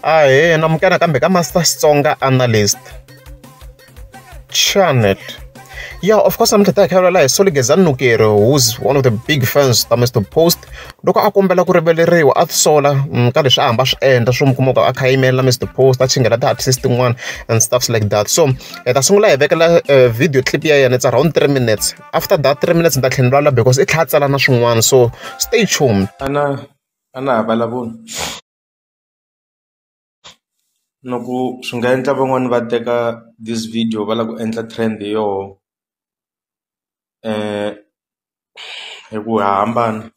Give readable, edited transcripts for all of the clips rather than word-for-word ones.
Ahee, namukela kambe ka Master Xitsonga Analyst Channel. Yeah, of course, I'm Carolina Soligezan Nukero, who's one of the big fans of Mr. Post. Loko akombela kurivaleriwa at sola ka leswi a hamba swi endla swo mukumaka a khayimela Mr. Post a chingela ti-artist tin'wana and stuffs like that. So ta sungula hi vekela video clip ya yena, it's around 3 minutes. After that 3 minutes nda tlhenelala because it tlhatsala na swin'wana, so stay tuned. Ana balabuni noku swi nga endla van'wani va teka this video va la ku endla trend yo hi ku hambana,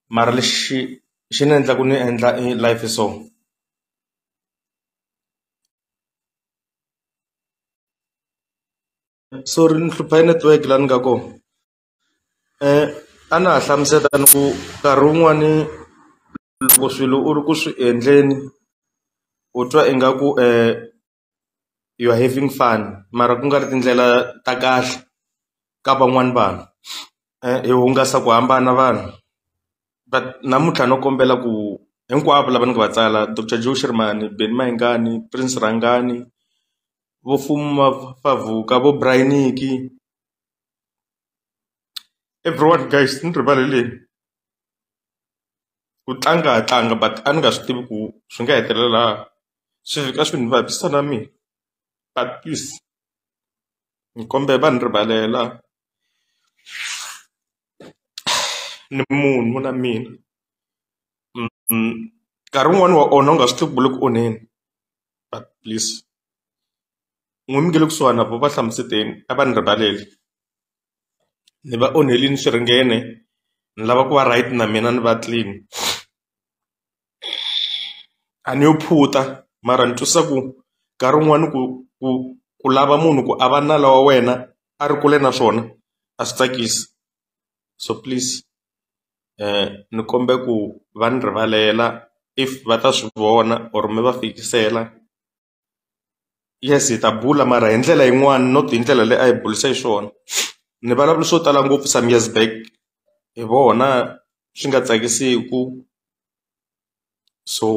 mara lexi xi ni endla ku ni endla life so sorry ni hlupha hi network la ni nga kona. A na ha hlamuseta ni ku nkarhi wun'wani loko swilo u ri ku swi endleni u twa ingaku you are having fun, mara ku nga ri tindlela ta kahle ka van'wani vanhu. Hi hungasa ku hambana vanhu, but namuntlha no kombela ku hinkwavo lava ni nga va tsala Dr. Shirimani, Benny Mayengani, Prince Rhangani, vo Fuma Favuka, vo Brainiki, everyone guys, ni rivaleleni ku tlanga but a ni nga swi tivi ku swi nga hetelela swi fika swi ni vavisa na mina, but please ni kombela va ni rivalela, ni munhu na mina. Nkarhi wun'wani wa onha u nga swi tivi ku le ku onheni, but please n'wi mi nge le kusuhani na vo va hlamuseteni a va ni rivaleli, ni va onhelini swi ringene, ni lava ku va right na mina ni va clean. A ni yo phuta mara ni twisa ku nkarhi wun'wani ku lava munhu ku a va nala wa wena a ri kule na swona a swi tsakisi. So please ni kombe ku va ni rivalela if va ta swi vona or mi va fikisela. Yes, hi ta bula mara hi ndlela yin'wana, not hi ndlela leyi a hi bulisa hi swona. Ni vulavula swo tala ngopfu some years back hi vona swi nga tsakisiku, so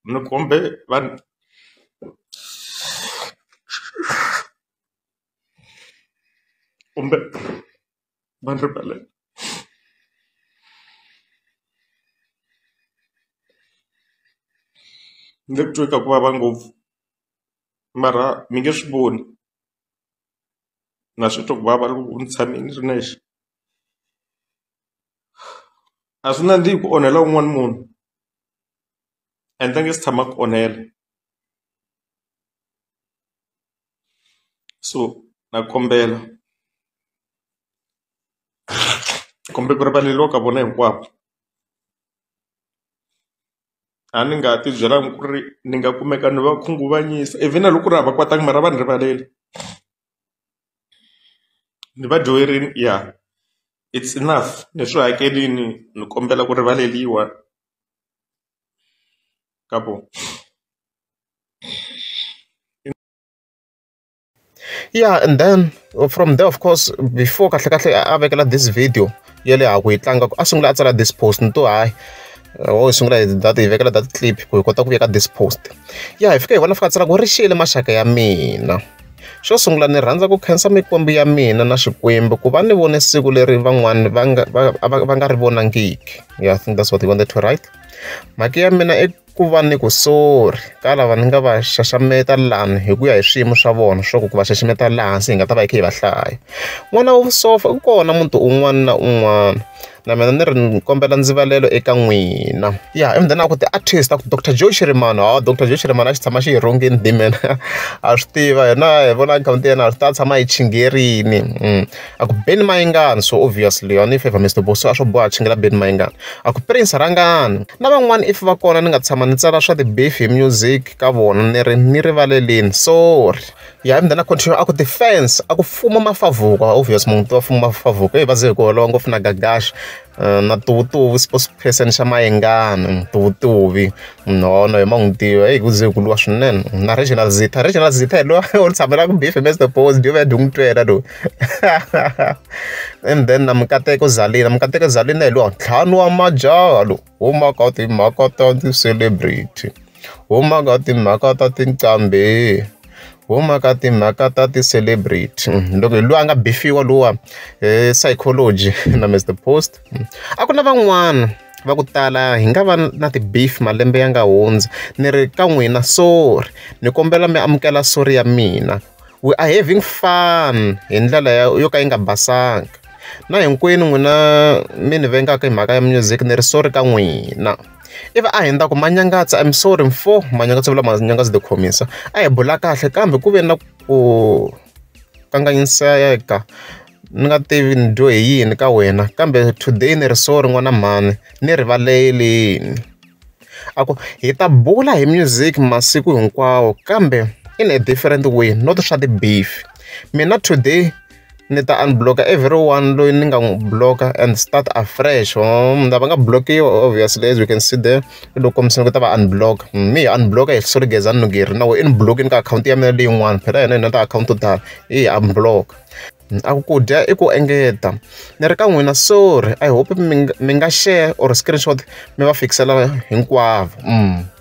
ni kombe kumbe va ni rivalela. Ni le ku tweni ka ku vava ngopfu mara mi nge swi voni, na swi twa ku vava loko ni tshame ni ri nexe. A swi nandzihi ku onhela un'wana munhu ende a nge si tshama ku onhela, so na kombela kumbe ku rivaleriwa ka vona hinkwavo. A ni nga ti byelangi ku ri ni nga kumeka ni va khunguvanyisa even na loko ku ri hava kwatangi mara va ni rivaleli, ni va dyoherini ya it's enough, ni swi hakelini, ni kombela ku rivaleliwa ka vo. Yeah, and then from there, of course, before kahle a vekela this video ya le haku hi tlanga, a sungula a tsala this post ni to hayi o hi sungula hi vekela that clip ku hi kota ku veka this post. Yeah, hi fika hi vona fika tsala ku ri xiyele maxaka ya mina. Xo sungula ni rhandza ku khensa mikwembu ya mina na Xikwembu ku va ni vone siku leri van'wani va nga ri vonangiki. Yeah, I think that's what he wanted to write. Mhaka ya mina i ku va ni ku sorry ka lava ni nga va xaxameta lani hi ku ya hi swiyimo swa vona swa ku va xaxameta laha hansi hi nga ta va hi kha hi va hlaya. N'wana wa vusofa u kona muti un'wana na un'wana, na mina ni ri ni kombela ndzivalelo eka n'wina. Yeah, and then a ku ti-artist a ku Dr. Shirimani, Dr. Shirimani a xi tshama xi hi rhongeni dimena a swi tiva hina hi vona akhawunti yena a swi ta tshama hi chingerini. A ku Benny Mayengani, so obviously a ni favor Mr. Boss a swo boha chingela Benny Mayengani. A ku Prince Rhangani na van'wana if va kona ni nga tshama ni tsala swa ti-beef hi music ka vona ni rivaleleni, sorry. Yeah, and then a continue a ku defense a ku Fuma Mafavuka, obvious munhu wa Fuma Mafavuka hi va ze hi ku holova ngopfu na Gagash na Tuvutuvi spokesperson xa Mayengani, Tuvutuvi no hi ma n'wi tiva hi ku ze ku luwa swinene na Regional Zitha hi lowa u tshamela ku beef Mr. Boss ndio va dungu twela lo. And then na Mukateko Zalina hi lowa ntlhanu wa majaha lo huma ka timhaka ta ti-celebrity. huma ka timhaka ta tinqambi, huma ka timhaka ta ti-celebrity. Loko hi loyi a nga bifiwa luwa psychology na Mr Post. A ku na van'wana va ku tala hi nga va na ti-beef malembe ya nga hundza, ni ri ka n'wina sorry, ni kombela mi amukela sorry ya mina. We are having fun hi ndlela yo ka yi nga basanga. Na hinkwenu n'wina mi ni vengaka hi mhaka ya music ni ri sorry ka n'wina. Ivi a hi ndza ku manyangatsa, I'm sorry mfo, manyangatsa vula manyangatsa the khomisa. A hi bula kahle kambe ku ve na ku kanganyiseka, ni nga tivi ni dyo hi yini ka wena, kambe today ni ri sorry n'wana mhani, ni rivaleleni. A ku hi ta bula hi music masiku hinkwawo kambe in a different way, not swa ti-beef. Mina today ni ta unblocka everyone loyi ni nga n'wi blocka and start afresh. Lava nga blockiwa obviously as we can see there, loko kombisana ku ta va unblock. Mi unblocka hi Soli Gezani Nugeri, na we in blocking ka account ya mina leyin'wana phela yena na ta account to tala hi unblock. A ku dya i ku engeta. Ni ri ka n'wina sorry, I hope mi nga share or screenshot mi va fikisela hinkwavo.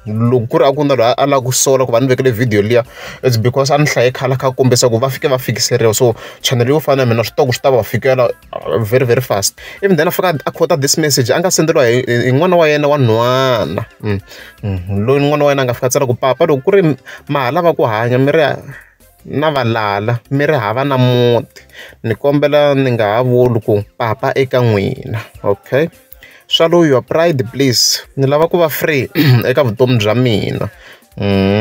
Loko ku ri a ku na loyi a lava ku sola ku va ni vekele video liya, it's because a ni hlaye khala kha kombisa ku va fike va fikiseriwa, so channel yo fana na mina switoko swi ta va fikela very very fast. Even then a fika a quote this message a nga senderiwa hi n'wana wa yena wa nhwana, loyi n'wana wa yena a nga fika tsala ku papa loko ku ri ma ha lava ku hanya mi ri na valala, mi ri hava na muti, ni kombela ni nga ha vuli ku papa eka n'wina. Okay, swallow your pride please, ni lava ku va free eka vutomi bya mina.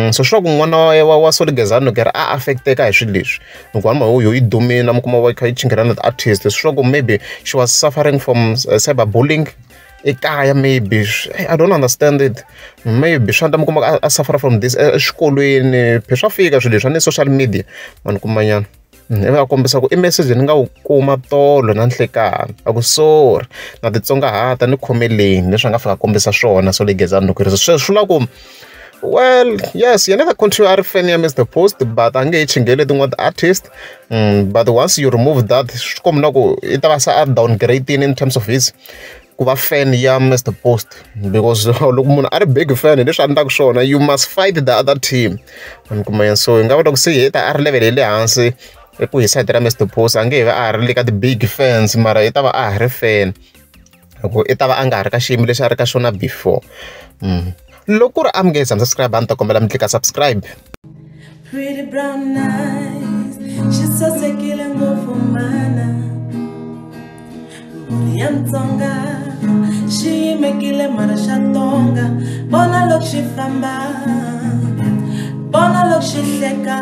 So swa ku n'wana wa Soli Gezani Nugeri a affecteka hi swilo leswi, loko yo yi dumile mi kuma va kha yi chinghela na ti-artist, swa ku maybe she was suffering from cyberbullying ekaya, maybe I don't understand it. Maybe swa mi kuma a suffer from this exikolweni, swa fika swilo leswi ni social media mani kumanyana. Ivi a kombisa ku i message ni nga wu kuma tolo na nhlekani, a ku sorry na titsongahata ni khomeleni leswi a nga fika kombisa swona Soli Gezani Nugeri. Swi la ku well yes, you never continue a ri fan ya Mr Post, but a nge yi chingele tin'wana ti-artist. But once you remove that, swi kombi na ku i ta va se a downgrading in terms of his ku va fan ya Mr Post, because loko munhu a ri big fan leswi a endlaka swona, you must fight the other team. So hi nga vula ku se heta a ri level ya le hansi ku hi side ra Mr Post, a nge he va a ha ri le ka ti-big fans, mara i ta va a ha ri fan, i ta va a nga ha ri ka xiyimo lexi a ri ka xona before. Loko ku ri a mi nge subscribe a ni ta kombela mi tlika subscribe. Pretty brown eyes, xisasekile ngopfu mana, mbuli ya Mutsonga xiyimekile mara xa tonga. Bona loko xi famba, bona loko xi hleka.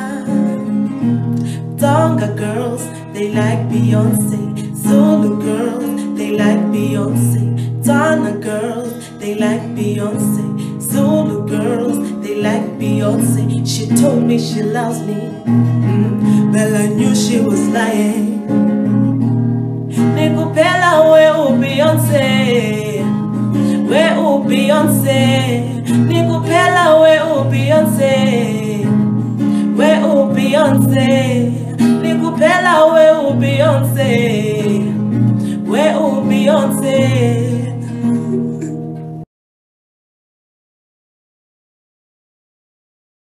Tonga girls, they like Beyonce. Zulu girls, they like Beyonce. Tana girls, they like Beyonce. Zulu girls, they like Beyonce. She told me she loves me, but I knew she was lying. Nikupela we Beyonce, we Beyonce. Nikupela we Beyonce, we Beyonce. Nikupela we Beyonce, we Beyonce.